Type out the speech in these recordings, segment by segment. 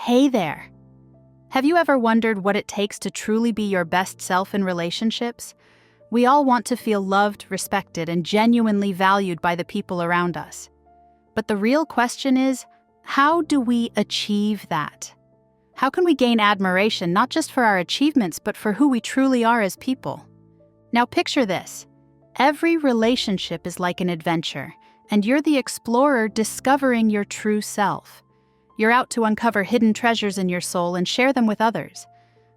Hey there! Have you ever wondered what it takes to truly be your best self in relationships? We all want to feel loved, respected, and genuinely valued by the people around us. But the real question is, how do we achieve that? How can we gain admiration not just for our achievements, but for who we truly are as people? Now picture this. Every relationship is like an adventure, and you're the explorer discovering your true self. You're out to uncover hidden treasures in your soul and share them with others.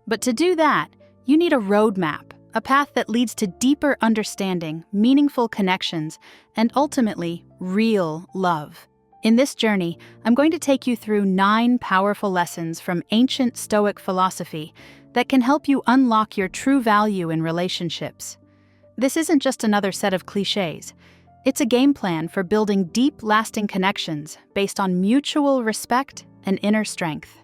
But to do that, you need a roadmap, a path that leads to deeper understanding, meaningful connections, and ultimately, real love. In this journey, I'm going to take you through 9 powerful lessons from ancient Stoic philosophy that can help you unlock your true value in relationships. This isn't just another set of cliches. It's a game plan for building deep, lasting connections based on mutual respect and inner strength.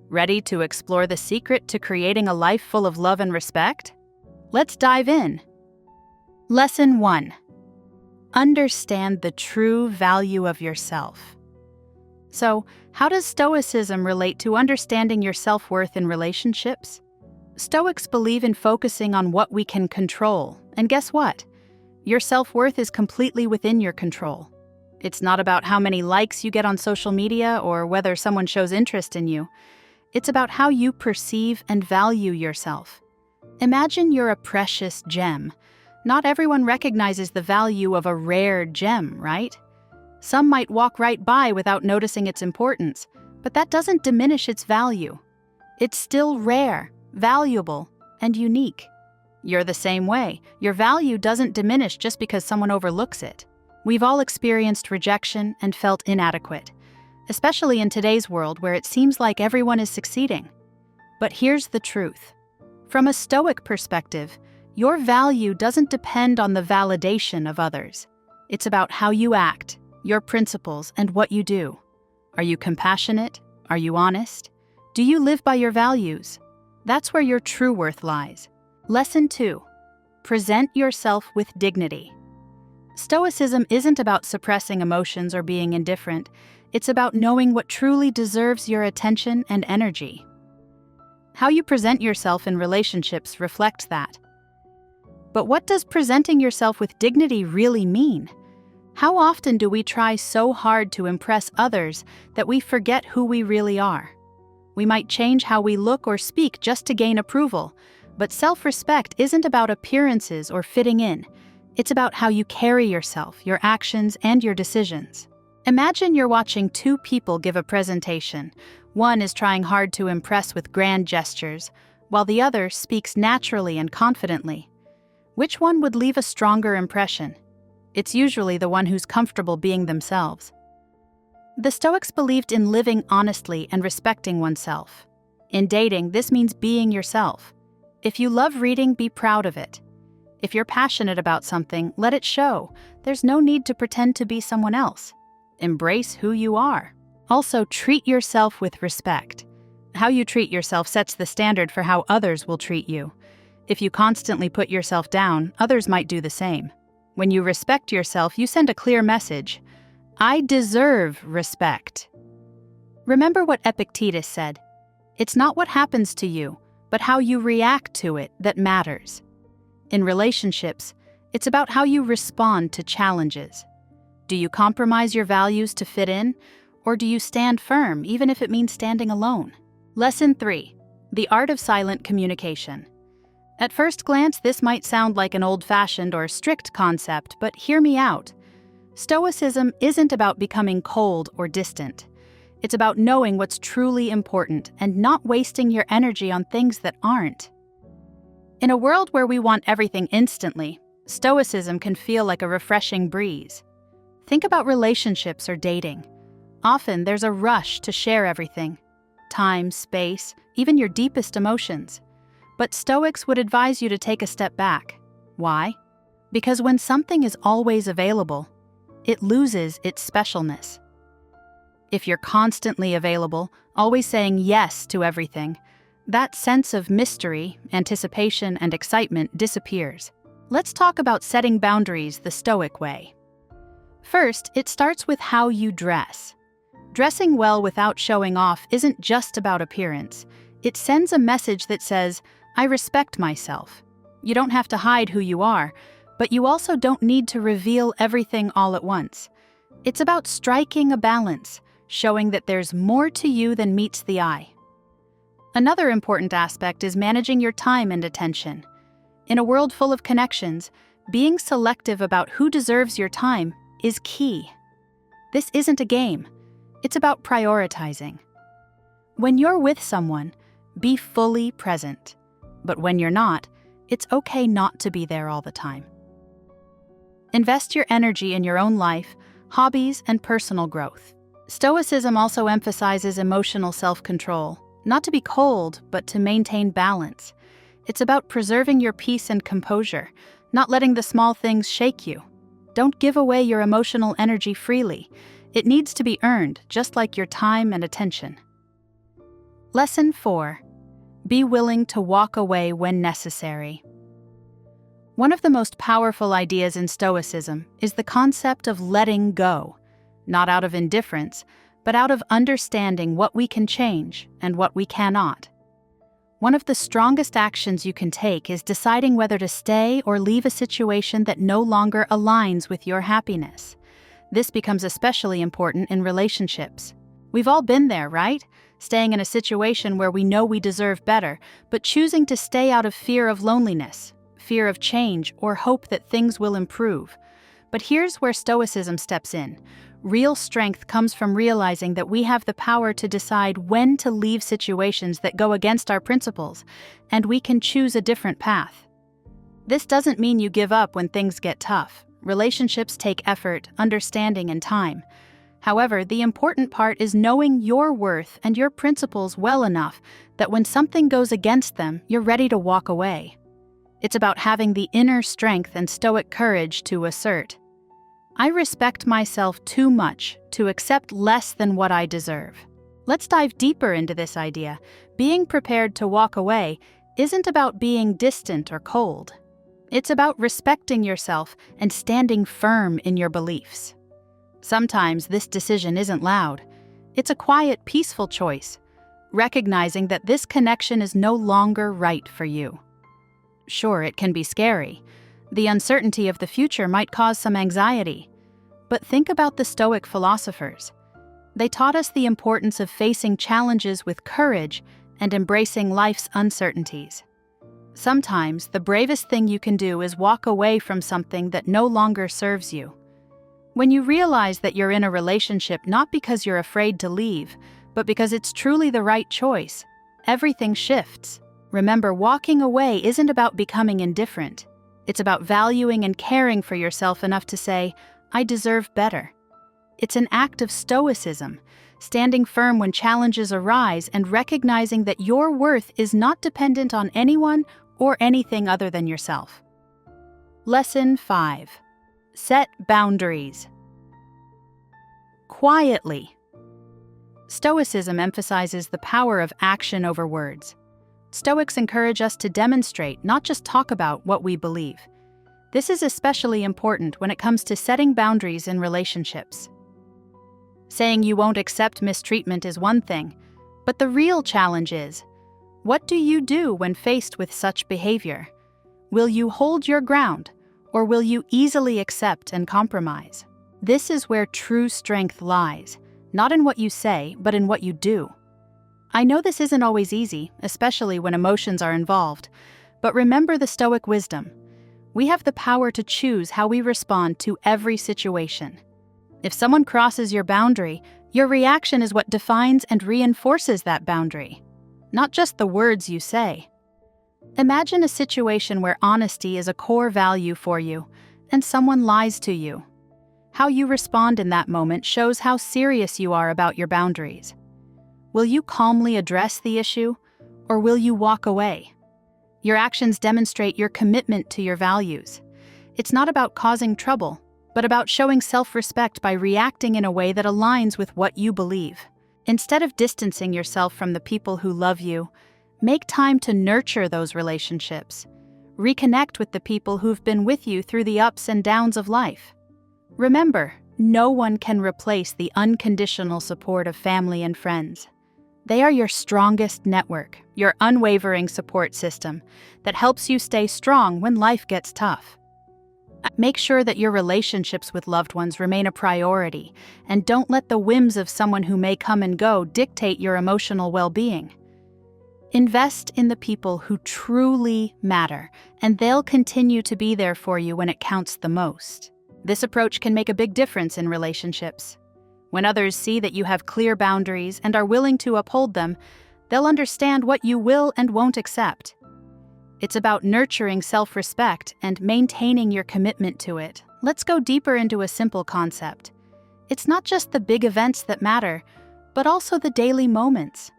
Ready to explore the secret to creating a life full of love and respect? Let's dive in. Lesson 1. Understand the true value of yourself. So, how does Stoicism relate to understanding your self-worth in relationships? Stoics believe in focusing on what we can control, and guess what? Your self-worth is completely within your control. It's not about how many likes you get on social media or whether someone shows interest in you. It's about how you perceive and value yourself. Imagine you're a precious gem. Not everyone recognizes the value of a rare gem, right? Some might walk right by without noticing its importance, but that doesn't diminish its value. It's still rare, valuable, and unique. You're the same way. Your value doesn't diminish just because someone overlooks it. We've all experienced rejection and felt inadequate, especially in today's world where it seems like everyone is succeeding. But here's the truth. From a Stoic perspective, your value doesn't depend on the validation of others. It's about how you act, your principles, and what you do. Are you compassionate? Are you honest? Do you live by your values? That's where your true worth lies. Lesson 2. Present yourself with dignity. Stoicism isn't about suppressing emotions or being indifferent. It's about knowing what truly deserves your attention and energy. How you present yourself in relationships reflects that. But what does presenting yourself with dignity really mean? How often do we try so hard to impress others that we forget who we really are? We might change how we look or speak just to gain approval, but self-respect isn't about appearances or fitting in. It's about how you carry yourself, your actions, and your decisions. Imagine you're watching 2 people give a presentation. One is trying hard to impress with grand gestures, while the other speaks naturally and confidently. Which one would leave a stronger impression? It's usually the one who's comfortable being themselves. The Stoics believed in living honestly and respecting oneself. In dating, this means being yourself. If you love reading, be proud of it. If you're passionate about something, let it show. There's no need to pretend to be someone else. Embrace who you are. Also, treat yourself with respect. How you treat yourself sets the standard for how others will treat you. If you constantly put yourself down, others might do the same. When you respect yourself, you send a clear message. I deserve respect. Remember what Epictetus said. It's not what happens to you, but how you react to it that matters. In relationships, it's about how you respond to challenges. Do you compromise your values to fit in, or do you stand firm even if it means standing alone? Lesson 3. The art of silent communication. At first glance, this might sound like an old-fashioned or strict concept, but hear me out. Stoicism isn't about becoming cold or distant. It's about knowing what's truly important and not wasting your energy on things that aren't. In a world where we want everything instantly, Stoicism can feel like a refreshing breeze. Think about relationships or dating. Often there's a rush to share everything. Time, space, even your deepest emotions. But Stoics would advise you to take a step back. Why? Because when something is always available, it loses its specialness. If you're constantly available, always saying yes to everything, that sense of mystery, anticipation, and excitement disappears. Let's talk about setting boundaries the Stoic way. First, it starts with how you dress. Dressing well without showing off isn't just about appearance. It sends a message that says, I respect myself. You don't have to hide who you are, but you also don't need to reveal everything all at once. It's about striking a balance, showing that there's more to you than meets the eye. Another important aspect is managing your time and attention. In a world full of connections, being selective about who deserves your time is key. This isn't a game. It's about prioritizing. When you're with someone, be fully present. But when you're not, it's okay not to be there all the time. Invest your energy in your own life, hobbies, and personal growth. Stoicism also emphasizes emotional self-control, not to be cold, but to maintain balance. It's about preserving your peace and composure, not letting the small things shake you. Don't give away your emotional energy freely. It needs to be earned, just like your time and attention. Lesson 4. Be willing to walk away when necessary. One of the most powerful ideas in Stoicism is the concept of letting go, not out of indifference, but out of understanding what we can change and what we cannot. One of the strongest actions you can take is deciding whether to stay or leave a situation that no longer aligns with your happiness. This becomes especially important in relationships. We've all been there, right? Staying in a situation where we know we deserve better, but choosing to stay out of fear of loneliness, fear of change, or hope that things will improve. But here's where Stoicism steps in. Real strength comes from realizing that we have the power to decide when to leave situations that go against our principles, and we can choose a different path. This doesn't mean you give up when things get tough. Relationships take effort, understanding, and time. However, the important part is knowing your worth and your principles well enough that when something goes against them, you're ready to walk away. It's about having the inner strength and stoic courage to assert, I respect myself too much to accept less than what I deserve. Let's dive deeper into this idea. Being prepared to walk away isn't about being distant or cold. It's about respecting yourself and standing firm in your beliefs. Sometimes this decision isn't loud. It's a quiet, peaceful choice, recognizing that this connection is no longer right for you. Sure, it can be scary. The uncertainty of the future might cause some anxiety. But think about the Stoic philosophers. They taught us the importance of facing challenges with courage and embracing life's uncertainties. Sometimes the bravest thing you can do is walk away from something that no longer serves you. When you realize that you're in a relationship not because you're afraid to leave, but because it's truly the right choice, everything shifts. Remember, walking away isn't about becoming indifferent. It's about valuing and caring for yourself enough to say, I deserve better. It's an act of stoicism, standing firm when challenges arise and recognizing that your worth is not dependent on anyone or anything other than yourself. Lesson 5. Set boundaries. Quietly. Stoicism emphasizes the power of action over words. Stoics encourage us to demonstrate, not just talk about, what we believe. This is especially important when it comes to setting boundaries in relationships. Saying you won't accept mistreatment is one thing, but the real challenge is, what do you do when faced with such behavior? Will you hold your ground, or will you easily accept and compromise? This is where true strength lies, not in what you say, but in what you do. I know this isn't always easy, especially when emotions are involved, but remember the Stoic wisdom. We have the power to choose how we respond to every situation. If someone crosses your boundary, your reaction is what defines and reinforces that boundary, not just the words you say. Imagine a situation where honesty is a core value for you, and someone lies to you. How you respond in that moment shows how serious you are about your boundaries. Will you calmly address the issue, or will you walk away? Your actions demonstrate your commitment to your values. It's not about causing trouble, but about showing self-respect by reacting in a way that aligns with what you believe. Instead of distancing yourself from the people who love you, make time to nurture those relationships. Reconnect with the people who've been with you through the ups and downs of life. Remember, No one can replace the unconditional support of family and friends. They are your strongest network, your unwavering support system that helps you stay strong when life gets tough. Make sure that your relationships with loved ones remain a priority, and don't let the whims of someone who may come and go dictate your emotional well-being. Invest in the people who truly matter, and they'll continue to be there for you when it counts the most. This approach can make a big difference in relationships. When others see that you have clear boundaries and are willing to uphold them, they'll understand what you will and won't accept. It's about nurturing self-respect and maintaining your commitment to it. Let's go deeper into a simple concept. It's not just the big events that matter, but also the daily moments.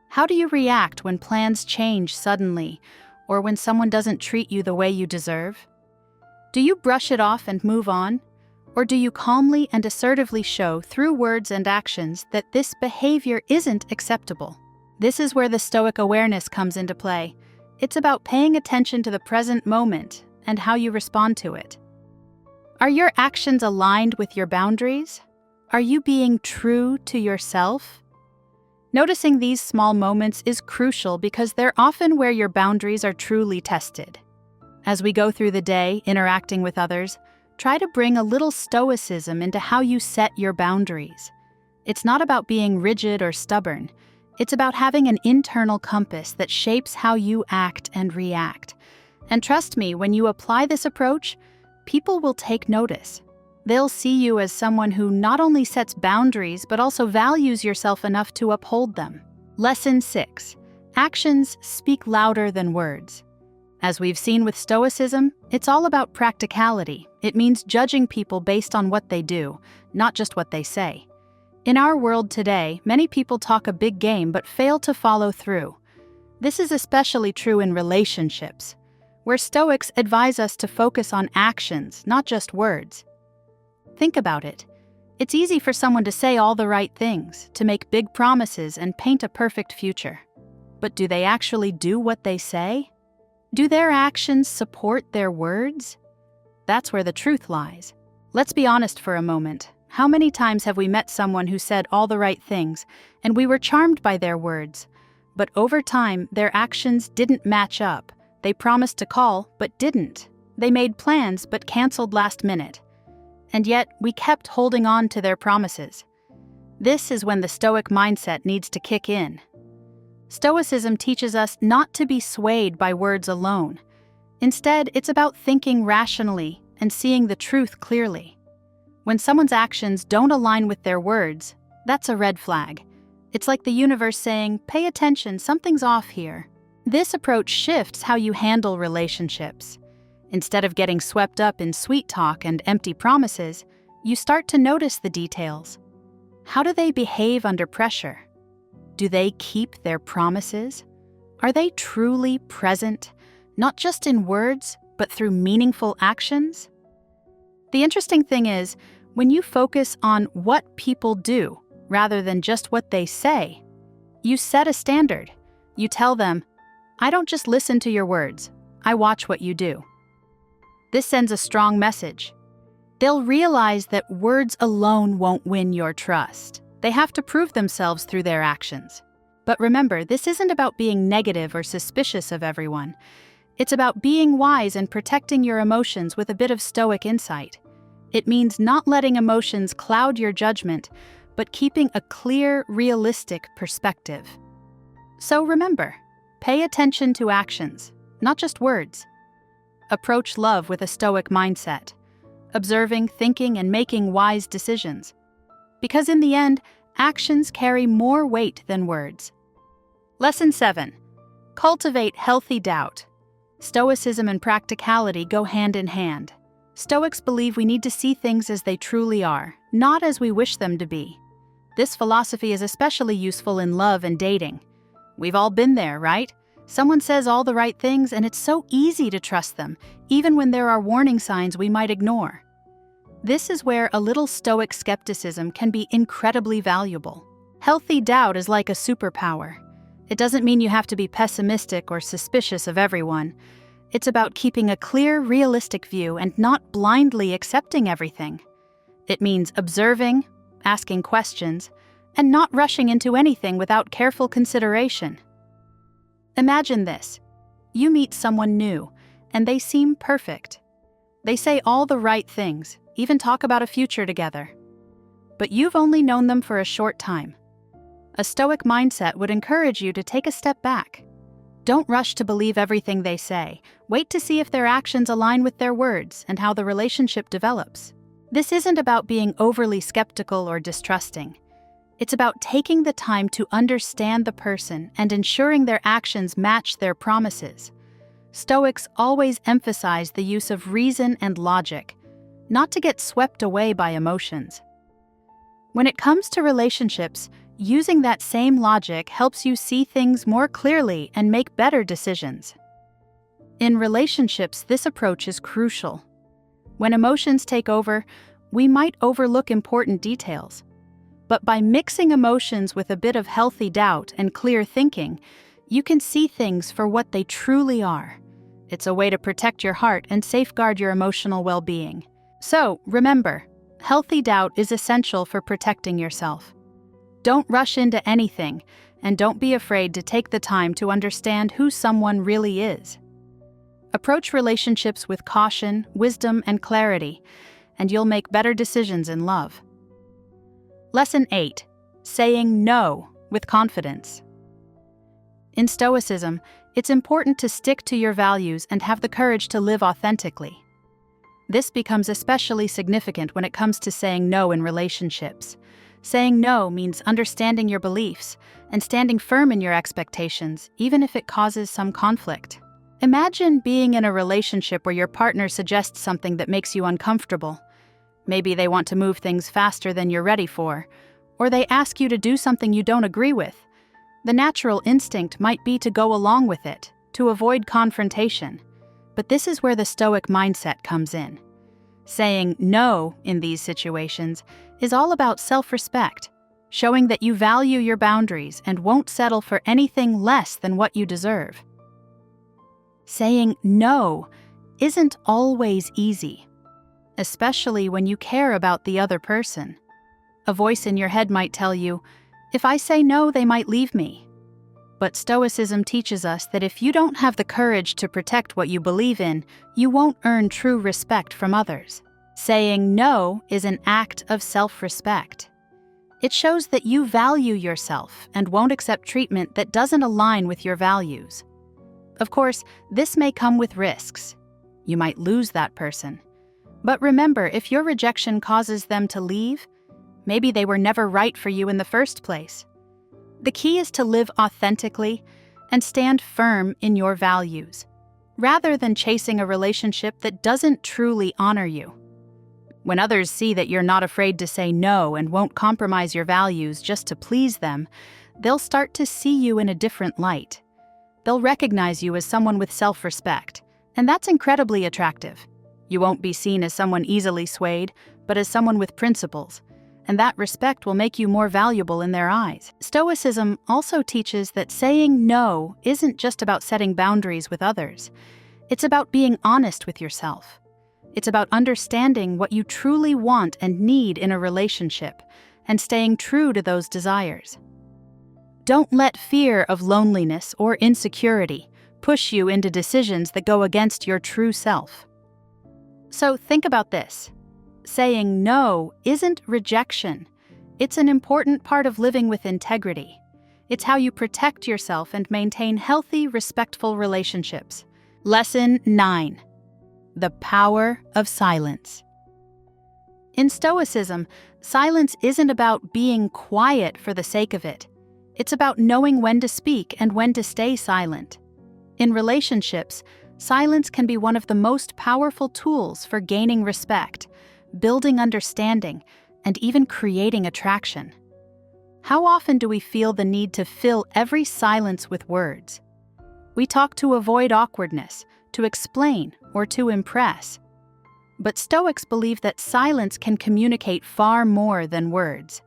How do you react when plans change suddenly, or when someone doesn't treat you the way you deserve? Do you brush it off and move on? Or do you calmly and assertively show through words and actions that this behavior isn't acceptable? This is where the Stoic awareness comes into play. It's about paying attention to the present moment and how you respond to it. Are your actions aligned with your boundaries? Are you being true to yourself? Noticing these small moments is crucial because they're often where your boundaries are truly tested. As we go through the day interacting with others, try to bring a little stoicism into how you set your boundaries. It's not about being rigid or stubborn. It's about having an internal compass that shapes how you act and react. And trust me, when you apply this approach, people will take notice. They'll see you as someone who not only sets boundaries, but also values yourself enough to uphold them. Lesson 6. Actions speak louder than words. As we've seen with Stoicism, it's all about practicality. It means judging people based on what they do, not just what they say. In our world today, many people talk a big game but fail to follow through. This is especially true in relationships, where Stoics advise us to focus on actions, not just words. Think about it. It's easy for someone to say all the right things, to make big promises and paint a perfect future. But do they actually do what they say? Do their actions support their words? That's where the truth lies. Let's be honest for a moment. How many times have we met someone who said all the right things, and we were charmed by their words, but over time, their actions didn't match up? They promised to call, but didn't. They made plans, but canceled last minute. And yet, we kept holding on to their promises. This is when the Stoic mindset needs to kick in. Stoicism teaches us not to be swayed by words alone. Instead, it's about thinking rationally and seeing the truth clearly. When someone's actions don't align with their words, that's a red flag. It's like the universe saying, "Pay attention, something's off here." This approach shifts how you handle relationships. Instead of getting swept up in sweet talk and empty promises, you start to notice the details. How do they behave under pressure? Do they keep their promises? Are they truly present, not just in words, but through meaningful actions? The interesting thing is, when you focus on what people do rather than just what they say, you set a standard. You tell them, "I don't just listen to your words, I watch what you do." This sends a strong message. They'll realize that words alone won't win your trust. They have to prove themselves through their actions. But remember, this isn't about being negative or suspicious of everyone. It's about being wise and protecting your emotions with a bit of Stoic insight. It means not letting emotions cloud your judgment, but keeping a clear, realistic perspective. So remember, pay attention to actions, not just words. Approach love with a Stoic mindset, observing, thinking, and making wise decisions. Because in the end, actions carry more weight than words. Lesson 7. Cultivate healthy doubt. Stoicism and practicality go hand in hand. Stoics believe we need to see things as they truly are, not as we wish them to be. This philosophy is especially useful in love and dating. We've all been there, right? Someone says all the right things and it's so easy to trust them, even when there are warning signs we might ignore. This is where a little Stoic skepticism can be incredibly valuable. Healthy doubt is like a superpower. It doesn't mean you have to be pessimistic or suspicious of everyone. It's about keeping a clear, realistic view and not blindly accepting everything. It means observing, asking questions, and not rushing into anything without careful consideration. Imagine this. You meet someone new, and they seem perfect. They say all the right things, even talk about a future together. But you've only known them for a short time. A Stoic mindset would encourage you to take a step back. Don't rush to believe everything they say. Wait to see if their actions align with their words and how the relationship develops. This isn't about being overly skeptical or distrusting. It's about taking the time to understand the person and ensuring their actions match their promises. Stoics always emphasize the use of reason and logic, not to get swept away by emotions. When it comes to relationships, using that same logic helps you see things more clearly and make better decisions. In relationships, this approach is crucial. When emotions take over, we might overlook important details. But by mixing emotions with a bit of healthy doubt and clear thinking, you can see things for what they truly are. It's a way to protect your heart and safeguard your emotional well-being. So, remember, healthy doubt is essential for protecting yourself. Don't rush into anything, and don't be afraid to take the time to understand who someone really is. Approach relationships with caution, wisdom, and clarity, and you'll make better decisions in love. Lesson 8. Saying no with confidence. In Stoicism, it's important to stick to your values and have the courage to live authentically. This becomes especially significant when it comes to saying no in relationships. Saying no means understanding your beliefs and standing firm in your expectations, even if it causes some conflict. Imagine being in a relationship where your partner suggests something that makes you uncomfortable. Maybe they want to move things faster than you're ready for, or they ask you to do something you don't agree with. The natural instinct might be to go along with it, to avoid confrontation. But this is where the Stoic mindset comes in. Saying no in these situations is all about self-respect, showing that you value your boundaries and won't settle for anything less than what you deserve. Saying no isn't always easy, especially when you care about the other person. A voice in your head might tell you, if I say no, they might leave me. But Stoicism teaches us that if you don't have the courage to protect what you believe in, you won't earn true respect from others. Saying no is an act of self-respect. It shows that you value yourself and won't accept treatment that doesn't align with your values. Of course, this may come with risks. You might lose that person. But remember, if your rejection causes them to leave, maybe they were never right for you in the first place. The key is to live authentically and stand firm in your values, rather than chasing a relationship that doesn't truly honor you. When others see that you're not afraid to say no and won't compromise your values just to please them, they'll start to see you in a different light. They'll recognize you as someone with self-respect, and that's incredibly attractive. You won't be seen as someone easily swayed, but as someone with principles, and that respect will make you more valuable in their eyes. Stoicism also teaches that saying no isn't just about setting boundaries with others. It's about being honest with yourself. It's about understanding what you truly want and need in a relationship, and staying true to those desires. Don't let fear of loneliness or insecurity push you into decisions that go against your true self. So think about this. Saying no isn't rejection. It's an important part of living with integrity. It's how you protect yourself and maintain healthy, respectful relationships. Lesson 9. The power of silence. In Stoicism, silence isn't about being quiet for the sake of it. It's about knowing when to speak and when to stay silent. In relationships, silence can be one of the most powerful tools for gaining respect, building understanding, and even creating attraction. How often do we feel the need to fill every silence with words? We talk to avoid awkwardness, to explain, or to impress. But Stoics believe that silence can communicate far more than words.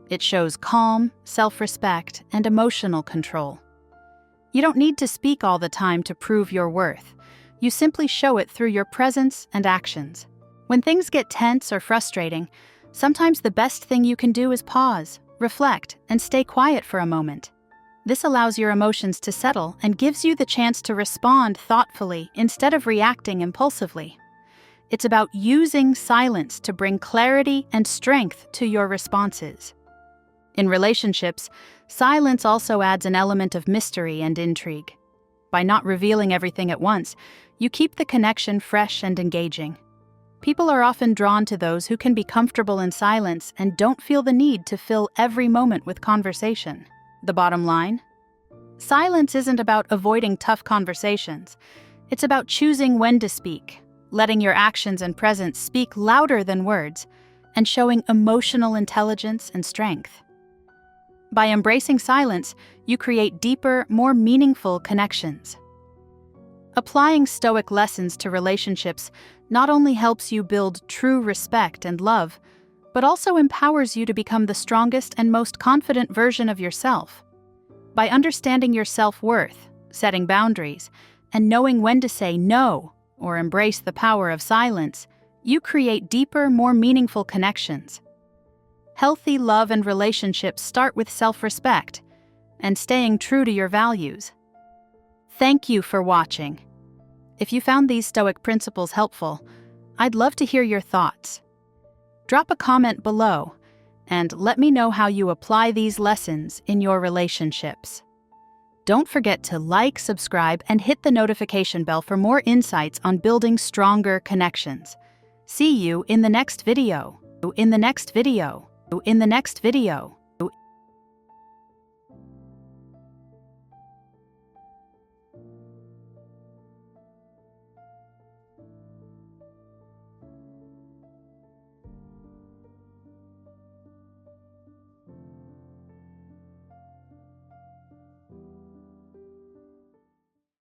It shows calm, self-respect, and emotional control. You don't need to speak all the time to prove your worth. You simply show it through your presence and actions. When things get tense or frustrating, Sometimes the best thing you can do is pause, reflect, and stay quiet for a moment. This allows your emotions to settle and gives you the chance to respond thoughtfully instead of reacting impulsively. It's about using silence to bring clarity and strength to your responses. In relationships, silence also adds an element of mystery and intrigue. By not revealing everything at once, you keep the connection fresh and engaging. People are often drawn to those who can be comfortable in silence and don't feel the need to fill every moment with conversation. The bottom line? Silence isn't about avoiding tough conversations. It's about choosing when to speak, letting your actions and presence speak louder than words, and showing emotional intelligence and strength. By embracing silence, you create deeper, more meaningful connections. Applying Stoic lessons to relationships not only helps you build true respect and love, but also empowers you to become the strongest and most confident version of yourself. By understanding your self-worth, setting boundaries, and knowing when to say no or embrace the power of silence, you create deeper, more meaningful connections. Healthy love and relationships start with self-respect and staying true to your values. Thank you for watching. If you found these Stoic principles helpful, I'd love to hear your thoughts. Drop a comment below and let me know how you apply these lessons in your relationships. Don't forget to like, subscribe, and hit the notification bell for more insights on building stronger connections. See you in the next video.